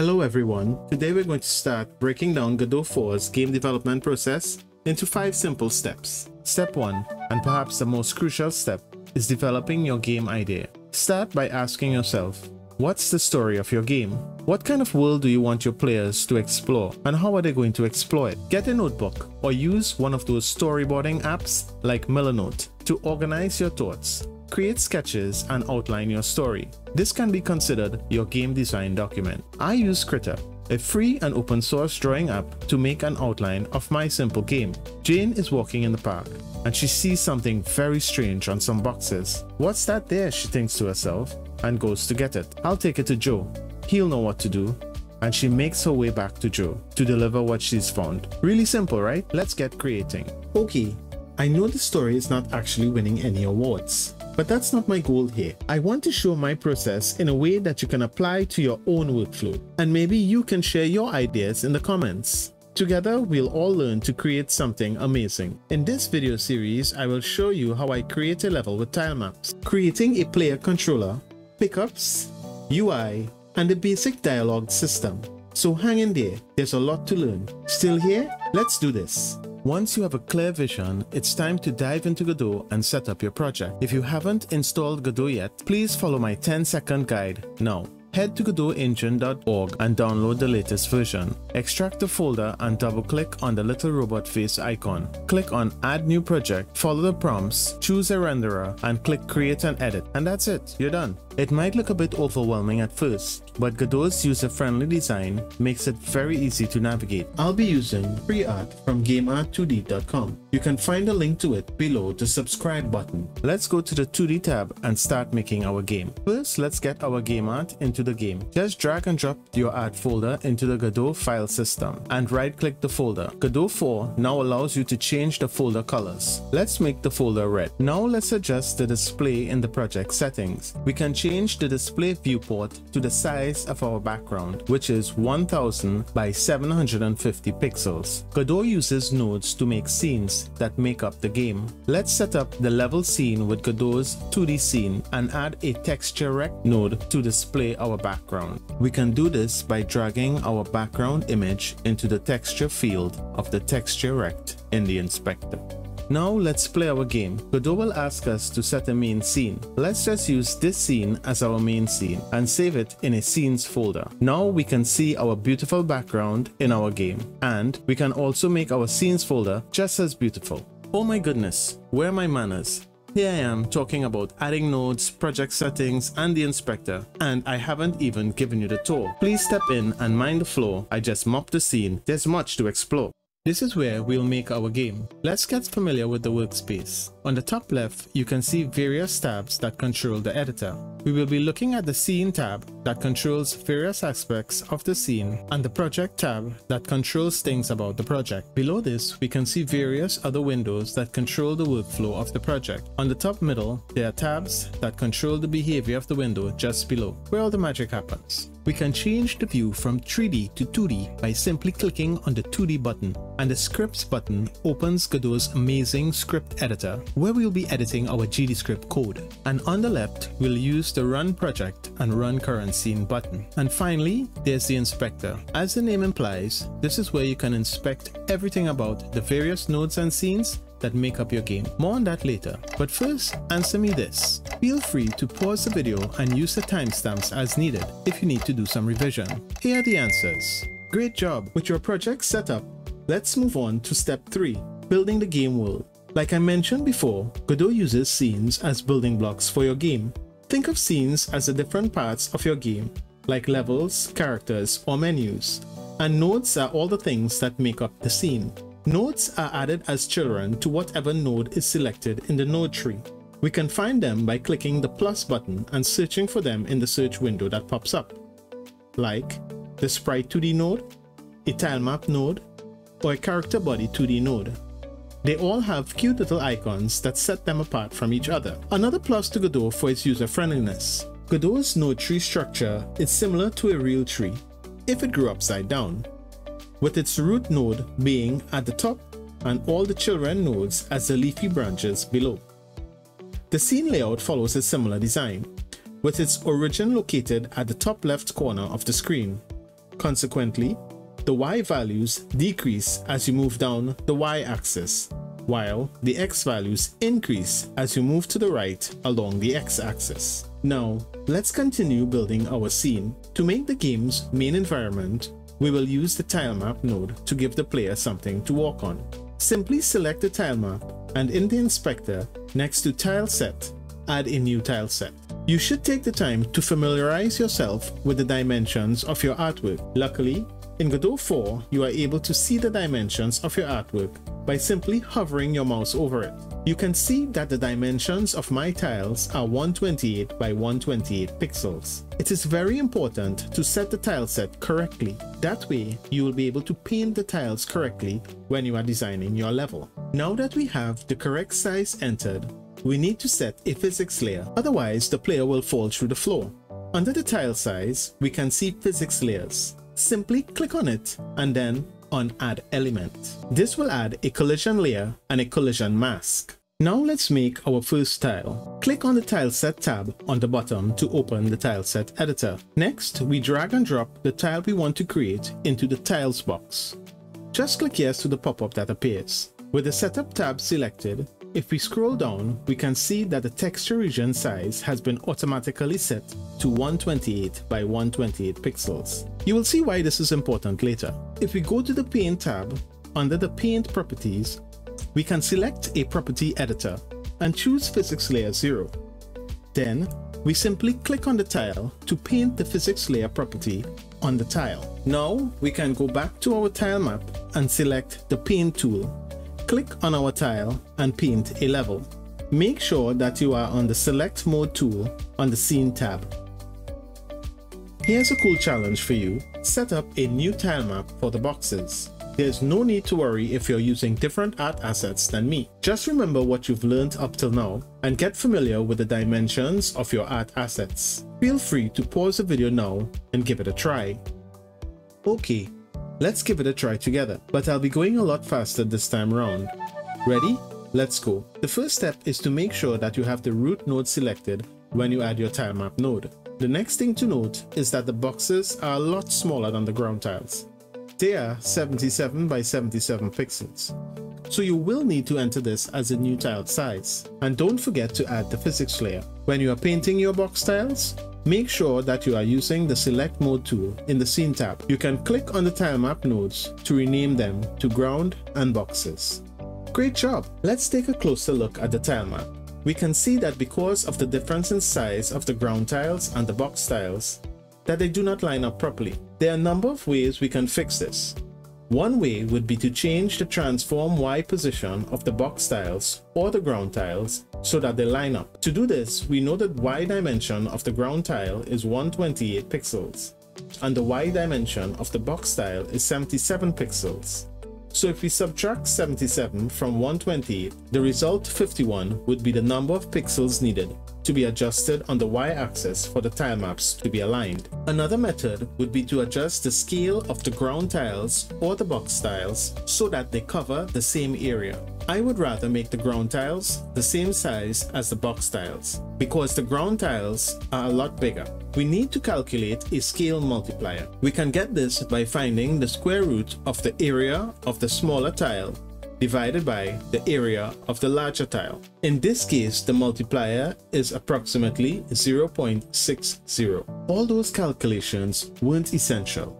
Hello everyone, today we're going to start breaking down Godot 4's game development process into 5 simple steps. Step 1, and perhaps the most crucial step, is developing your game idea. Start by asking yourself, what's the story of your game? What kind of world do you want your players to explore, and how are they going to explore it? Get a notebook or use one of those storyboarding apps like Millernote to organize your thoughts. Create sketches and outline your story. This can be considered your game design document. I use Critter, a free and open source drawing app, to make an outline of my simple game. Jane is walking in the park and she sees something very strange on some boxes. What's that there, she thinks to herself, and goes to get it. I'll take it to Joe. He'll know what to do. And she makes her way back to Joe to deliver what she's found. Really simple, right? Let's get creating. Okay, I know the story is not actually winning any awards, but that's not my goal here. I want to show my process in a way that you can apply to your own workflow, and maybe you can share your ideas in the comments. Together, we'll all learn to create something amazing. In this video series, I will show you how I create a level with tilemaps, creating a player controller, pickups, UI, and a basic dialogue system. So hang in there, there's a lot to learn. Still here? Let's do this. Once you have a clear vision, it's time to dive into Godot and set up your project. If you haven't installed Godot yet, please follow my 10-second guide now. Head to godotengine.org and download the latest version. Extract the folder and double-click on the little robot face icon. Click on Add New Project, follow the prompts, choose a renderer, and click Create and Edit. And that's it, you're done. It might look a bit overwhelming at first, but Godot's user-friendly design makes it very easy to navigate. I'll be using free art from gameart2d.com. You can find a link to it below the subscribe button. Let's go to the 2D tab and start making our game. First, let's get our game art into the game. Just drag and drop your art folder into the Godot file system and right-click the folder. Godot 4 now allows you to change the folder colors. Let's make the folder red. Now let's adjust the display in the project settings. We can change the display viewport to the size of our background, which is 1000 by 750 pixels. Godot uses nodes to make scenes that make up the game. Let's set up the level scene with Godot's 2D scene and add a texture rect node to display our background. We can do this by dragging our background image into the texture field of the texture rect in the inspector. Now let's play our game. Godot will ask us to set a main scene. Let's just use this scene as our main scene and save it in a scenes folder. Now we can see our beautiful background in our game, and we can also make our scenes folder just as beautiful. Oh my goodness, where are my manners? Here I am talking about adding nodes, project settings, and the inspector, and I haven't even given you the tour. Please step in and mind the flow. I just mopped the scene. There's much to explore. This is where we'll make our game. Let's get familiar with the workspace. On the top left, you can see various tabs that control the editor. We will be looking at the Scene tab that controls various aspects of the scene, and the Project tab that controls things about the project. Below this, we can see various other windows that control the workflow of the project. On the top middle, there are tabs that control the behavior of the window just below, where all the magic happens. We can change the view from 3D to 2D by simply clicking on the 2D button, and the Scripts button opens Godot's amazing script editor, where we'll be editing our GDScript code. And on the left, we'll use the Run Project and Run Current Scene button. And finally, there's the inspector. As the name implies, this is where you can inspect everything about the various nodes and scenes that make up your game. More on that later, but first, answer me this. Feel free to pause the video and use the timestamps as needed if you need to do some revision. Here are the answers. Great job! With your project set up, let's move on to step 3, building the game world. Like I mentioned before, Godot uses scenes as building blocks for your game. Think of scenes as the different parts of your game, like levels, characters, or menus. And nodes are all the things that make up the scene. Nodes are added as children to whatever node is selected in the node tree. We can find them by clicking the plus button and searching for them in the search window that pops up, like the Sprite 2D node, a tilemap node, or a character body 2D node. They all have cute little icons that set them apart from each other. Another plus to Godot for its user-friendliness. Godot's node tree structure is similar to a real tree if it grew upside down, with its root node being at the top and all the children nodes as the leafy branches below. The scene layout follows a similar design, with its origin located at the top left corner of the screen. Consequently, the Y values decrease as you move down the Y axis, while the X values increase as you move to the right along the X axis. Now, let's continue building our scene. To make the game's main environment, we will use the tilemap node to give the player something to walk on. Simply select the tilemap and in the inspector next to tile set, add a new tile set. You should take the time to familiarize yourself with the dimensions of your artwork. Luckily, in Godot 4, you are able to see the dimensions of your artwork by simply hovering your mouse over it. You can see that the dimensions of my tiles are 128 by 128 pixels. It is very important to set the tile set correctly. That way, you will be able to paint the tiles correctly when you are designing your level. Now that we have the correct size entered, we need to set a physics layer, otherwise the player will fall through the floor. Under the tile size, we can see physics layers. Simply click on it and then on Add Element. This will add a collision layer and a collision mask. Now let's make our first tile. Click on the Tileset tab on the bottom to open the Tileset editor. Next, we drag and drop the tile we want to create into the Tiles box. Just click Yes to the pop-up that appears. With the Setup tab selected, if we scroll down, we can see that the texture region size has been automatically set to 128 by 128 pixels. You will see why this is important later. If we go to the Paint tab, under the Paint Properties, we can select a property editor and choose Physics Layer 0. Then, we simply click on the tile to paint the physics layer property on the tile. Now, we can go back to our tile map and select the Paint tool. Click on our tile and paint a level. Make sure that you are on the Select Mode tool on the Scene tab. Here's a cool challenge for you. Set up a new tile map for the boxes. There's no need to worry if you're using different art assets than me. Just remember what you've learned up till now and get familiar with the dimensions of your art assets. Feel free to pause the video now and give it a try. Okay, let's give it a try together, but I'll be going a lot faster this time around. Ready? Let's go. The first step is to make sure that you have the root node selected when you add your tilemap node. The next thing to note is that the boxes are a lot smaller than the ground tiles. They are 77 by 77 pixels. So you will need to enter this as a new tile size. And don't forget to add the physics layer. When you are painting your box tiles, make sure that you are using the Select Mode tool in the Scene tab. You can click on the tilemap nodes to rename them to ground and boxes. Great job! Let's take a closer look at the tilemap. We can see that because of the difference in size of the ground tiles and the box tiles, that they do not line up properly. There are a number of ways we can fix this. One way would be to change the transform Y position of the box tiles or the ground tiles so that they line up. To do this, we know that Y dimension of the ground tile is 128 pixels and the Y dimension of the box tile is 77 pixels. So if we subtract 77 from 128, the result 51 would be the number of pixels needed to be adjusted on the Y-axis for the tile maps to be aligned. Another method would be to adjust the scale of the ground tiles or the box tiles so that they cover the same area. I would rather make the ground tiles the same size as the box tiles because the ground tiles are a lot bigger. We need to calculate a scale multiplier. We can get this by finding the square root of the area of the smaller tile divided by the area of the larger tile. In this case, the multiplier is approximately 0.60. All those calculations weren't essential.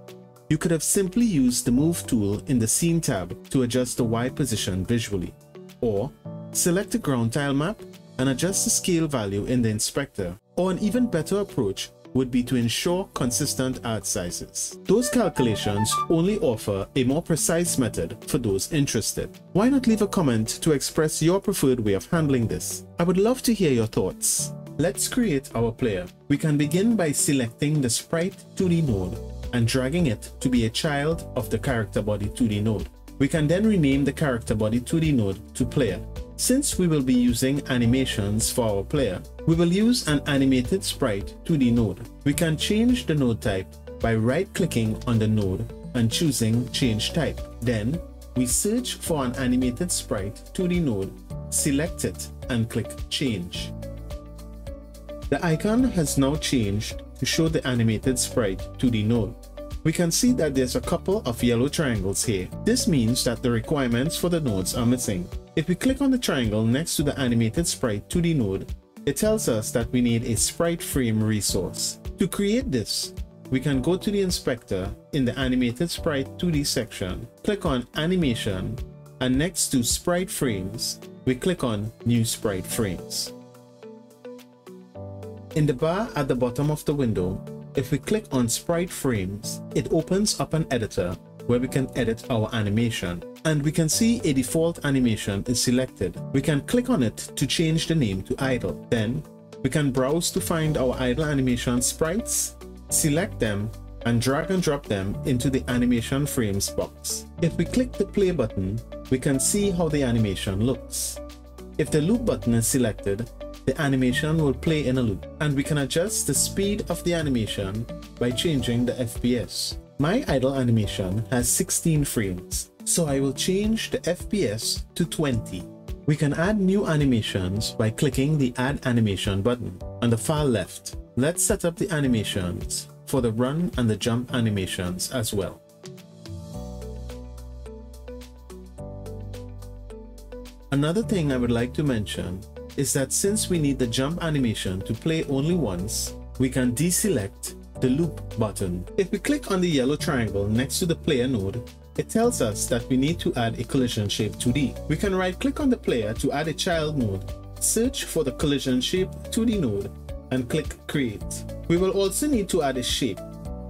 You could have simply used the Move tool in the Scene tab to adjust the Y position visually, or select the ground tile map and adjust the scale value in the inspector, or an even better approach would be to ensure consistent art sizes. Those calculations only offer a more precise method for those interested. Why not leave a comment to express your preferred way of handling this? I would love to hear your thoughts. Let's create our player. We can begin by selecting the Sprite 2D node and dragging it to be a child of the Character Body 2D node. We can then rename the Character Body 2D node to Player. Since we will be using animations for our player, we will use an animated sprite 2D node. We can change the node type by right-clicking on the node and choosing Change Type. Then, we search for an animated sprite 2D node, select it, and click Change. The icon has now changed to show the animated sprite 2D node. We can see that there's a couple of yellow triangles here. This means that the requirements for the nodes are missing. If we click on the triangle next to the animated sprite 2D node, it tells us that we need a sprite frame resource. To create this, we can go to the inspector in the animated sprite 2D section, click on animation, and next to sprite frames, we click on new sprite frames. In the bar at the bottom of the window, if we click on sprite frames, it opens up an editor where we can edit our animation, and we can see a default animation is selected. We can click on it to change the name to idle. Then we can browse to find our idle animation sprites, select them, and drag and drop them into the animation frames box. If we click the play button, we can see how the animation looks. If the loop button is selected, the animation will play in a loop, and we can adjust the speed of the animation by changing the FPS. My idle animation has 16 frames, so I will change the FPS to 20. We can add new animations by clicking the Add Animation button on the far left. Let's set up the animations for the run and the jump animations as well. Another thing I would like to mention is that since we need the jump animation to play only once, we can deselect the loop button. If we click on the yellow triangle next to the player node, it tells us that we need to add a collision shape 2D. We can right click on the player to add a child node, search for the collision shape 2D node, and click create. We will also need to add a shape.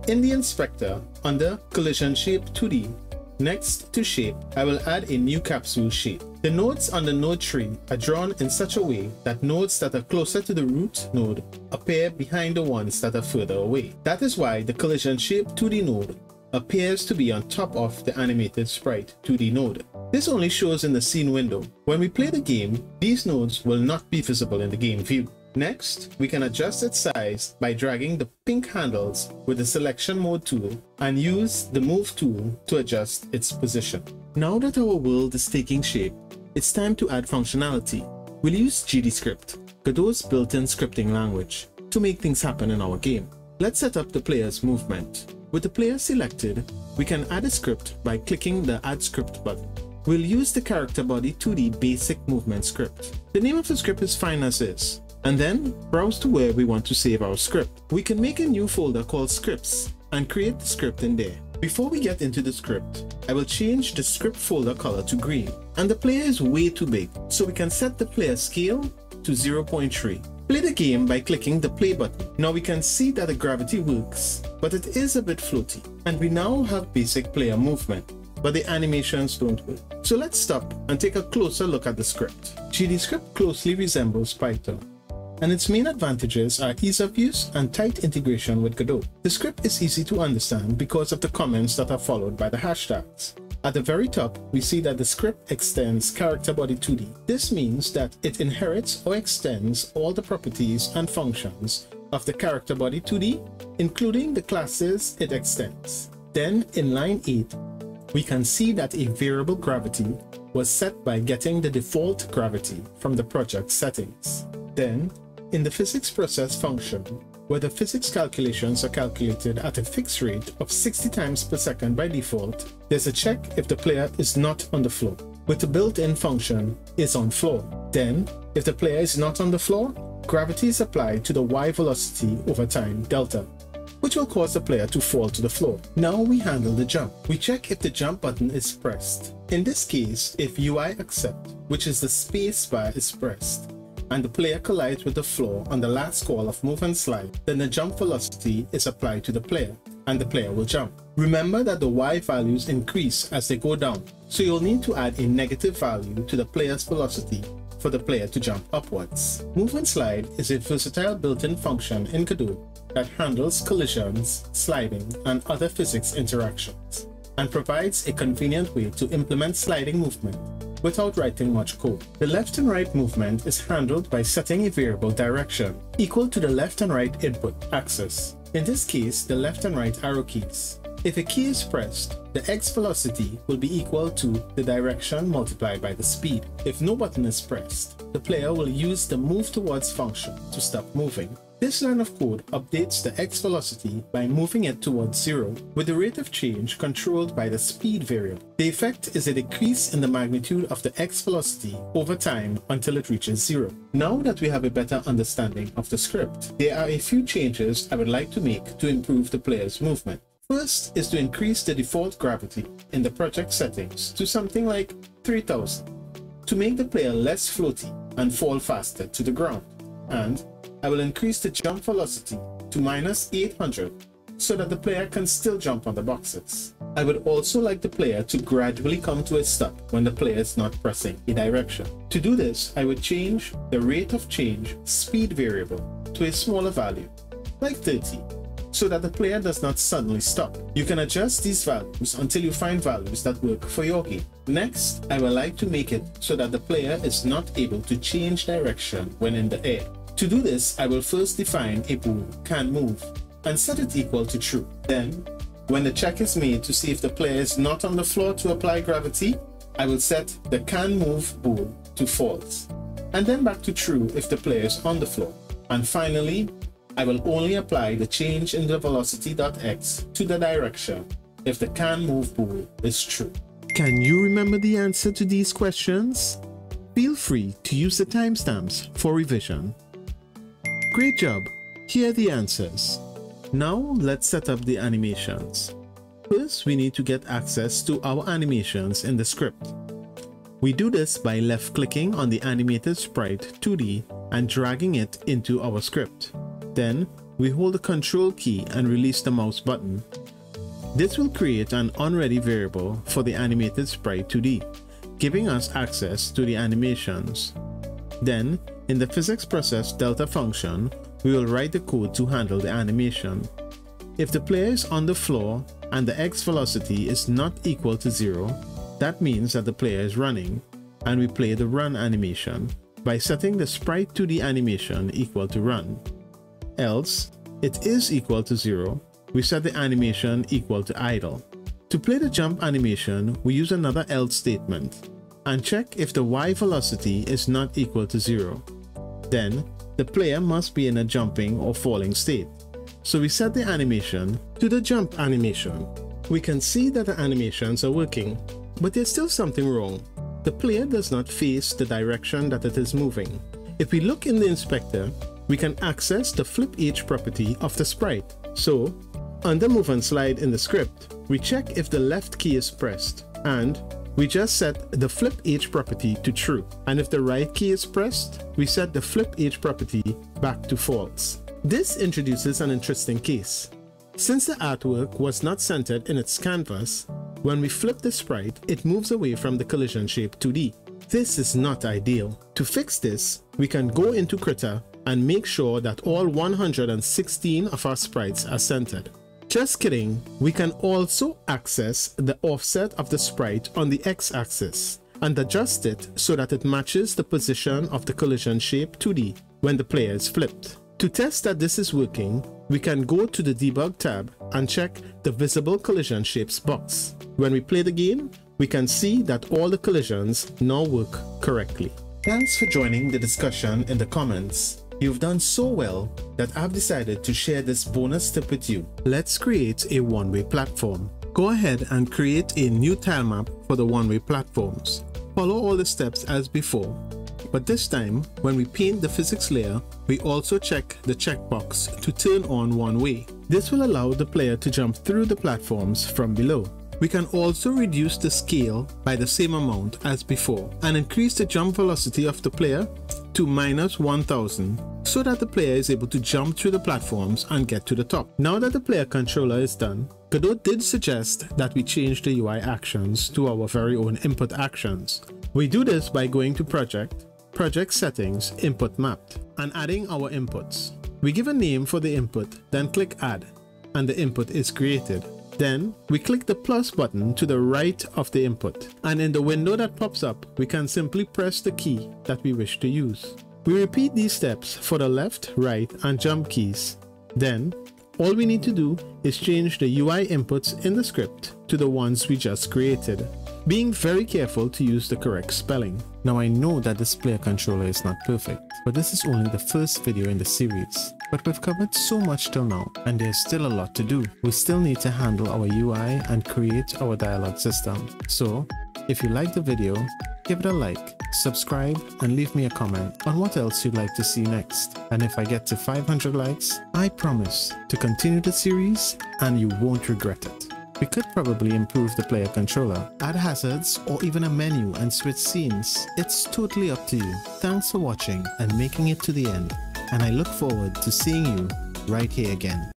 In the inspector, under collision shape 2D, next to shape, I will add a new capsule shape. The nodes on the node tree are drawn in such a way that nodes that are closer to the root node appear behind the ones that are further away. That is why the collision shape 2D node appears to be on top of the animated sprite 2D node. This only shows in the scene window. When we play the game, these nodes will not be visible in the game view. Next, we can adjust its size by dragging the pink handles with the selection mode tool and use the move tool to adjust its position. Now that our world is taking shape, it's time to add functionality. We'll use GDScript, Godot's built-in scripting language, to make things happen in our game. Let's set up the player's movement. With the player selected, we can add a script by clicking the Add Script button. We'll use the character body 2D basic movement script. The name of the script is fine as is, and then browse to where we want to save our script. We can make a new folder called Scripts and create the script in there. Before we get into the script, I will change the script folder color to green, and the player is way too big, so we can set the player scale to 0.3. Play the game by clicking the play button. Now we can see that the gravity works, but it is a bit floaty, and we now have basic player movement, but the animations don't work. So let's stop and take a closer look at the script. GDScript closely resembles Python, and its main advantages are ease of use and tight integration with Godot. The script is easy to understand because of the comments that are followed by the hashtags. At the very top, we see that the script extends character body 2D. This means that it inherits or extends all the properties and functions of the character body 2D, including the classes it extends. Then in line 8, we can see that a variable gravity was set by getting the default gravity from the project settings. Then, in the physics process function, where the physics calculations are calculated at a fixed rate of 60 times per second by default, there's a check if the player is not on the floor, with the built-in function is on floor. Then, if the player is not on the floor, gravity is applied to the y velocity over time delta, which will cause the player to fall to the floor. Now we handle the jump. We check if the jump button is pressed. In this case, if UI accept, which is the space bar, is pressed, and the player collides with the floor on the last call of move and slide, then the jump velocity is applied to the player, and the player will jump. Remember that the Y values increase as they go down, so you'll need to add a negative value to the player's velocity for the player to jump upwards. Move and slide is a versatile built-in function in Godot that handles collisions, sliding, and other physics interactions, and provides a convenient way to implement sliding movement without writing much code. The left and right movement is handled by setting a variable direction equal to the left and right input axis. In this case, the left and right arrow keys. If a key is pressed, the X velocity will be equal to the direction multiplied by the speed. If no button is pressed, the player will use the move towards function to stop moving. This line of code updates the x velocity by moving it towards 0, with the rate of change controlled by the speed variable. The effect is a decrease in the magnitude of the x velocity over time until it reaches 0. Now that we have a better understanding of the script, there are a few changes I would like to make to improve the player's movement. First is to increase the default gravity in the project settings to something like 3000 to make the player less floaty and fall faster to the ground. And I will increase the jump velocity to -800 so that the player can still jump on the boxes. I would also like the player to gradually come to a stop when the player is not pressing a direction. To do this, I would change the rate of change speed variable to a smaller value, like 30, so that the player does not suddenly stop. You can adjust these values until you find values that work for your game. Next, I would like to make it so that the player is not able to change direction when in the air. To do this, I will first define a bool can move and set it equal to true. Then, when the check is made to see if the player is not on the floor to apply gravity, I will set the can move bool to false, and then back to true if the player is on the floor. And finally, I will only apply the change in the velocity.x to the direction if the can move bool is true. Can you remember the answer to these questions? Feel free to use the timestamps for revision. Great job! Here are the answers. Now let's set up the animations. First, we need to get access to our animations in the script. We do this by left-clicking on the animated sprite 2D and dragging it into our script. Then, we hold the Control key and release the mouse button. This will create an unready variable for the animated sprite 2D, giving us access to the animations. Then, in the physics process delta function, we will write the code to handle the animation. If the player is on the floor and the x velocity is not equal to 0, that means that the player is running, and we play the run animation by setting the sprite 2D animation equal to run. Else, it is equal to 0, we set the animation equal to idle. To play the jump animation, we use another else statement and check if the y velocity is not equal to 0. Then, the player must be in a jumping or falling state. So we set the animation to the jump animation. We can see that the animations are working, but there's still something wrong. The player does not face the direction that it is moving. If we look in the inspector, we can access the flip H property of the sprite. So, under move and slide in the script, we check if the left key is pressed, and we just set the flip H property to true. And if the right key is pressed, we set the flip H property back to false. This introduces an interesting case. Since the artwork was not centered in its canvas, when we flip the sprite, it moves away from the collision shape 2D. This is not ideal. To fix this, we can go into Critter and make sure that all 116 of our sprites are centered. Just kidding, we can also access the offset of the sprite on the x-axis and adjust it so that it matches the position of the collision shape 2D when the player is flipped. To test that this is working, we can go to the Debug tab and check the Visible Collision Shapes box. When we play the game, we can see that all the collisions now work correctly. Thanks for joining the discussion in the comments. You've done so well that I've decided to share this bonus tip with you. Let's create a one-way platform. Go ahead and create a new tilemap for the one-way platforms. Follow all the steps as before, but this time when we paint the physics layer, we also check the checkbox to turn on one way. This will allow the player to jump through the platforms from below. We can also reduce the scale by the same amount as before and increase the jump velocity of the player to -1000 so that the player is able to jump through the platforms and get to the top. Now that the player controller is done, Godot did suggest that we change the UI actions to our very own input actions. We do this by going to Project Settings, Input Mapped, and adding our inputs. We give a name for the input, then click Add, and the input is created. Then, we click the plus button to the right of the input, and in the window that pops up, we can simply press the key that we wish to use. We repeat these steps for the left, right, and jump keys. Then, all we need to do is change the UI inputs in the script to the ones we just created, being very careful to use the correct spelling. Now I know that this player controller is not perfect, but this is only the first video in the series. But we've covered so much till now, and there's still a lot to do. We still need to handle our UI and create our dialogue system. So, if you like the video, give it a like, subscribe, and leave me a comment on what else you'd like to see next. And if I get to 500 likes, I promise to continue the series and you won't regret it. We could probably improve the player controller, add hazards, or even a menu and switch scenes. It's totally up to you. Thanks for watching and making it to the end, and I look forward to seeing you right here again.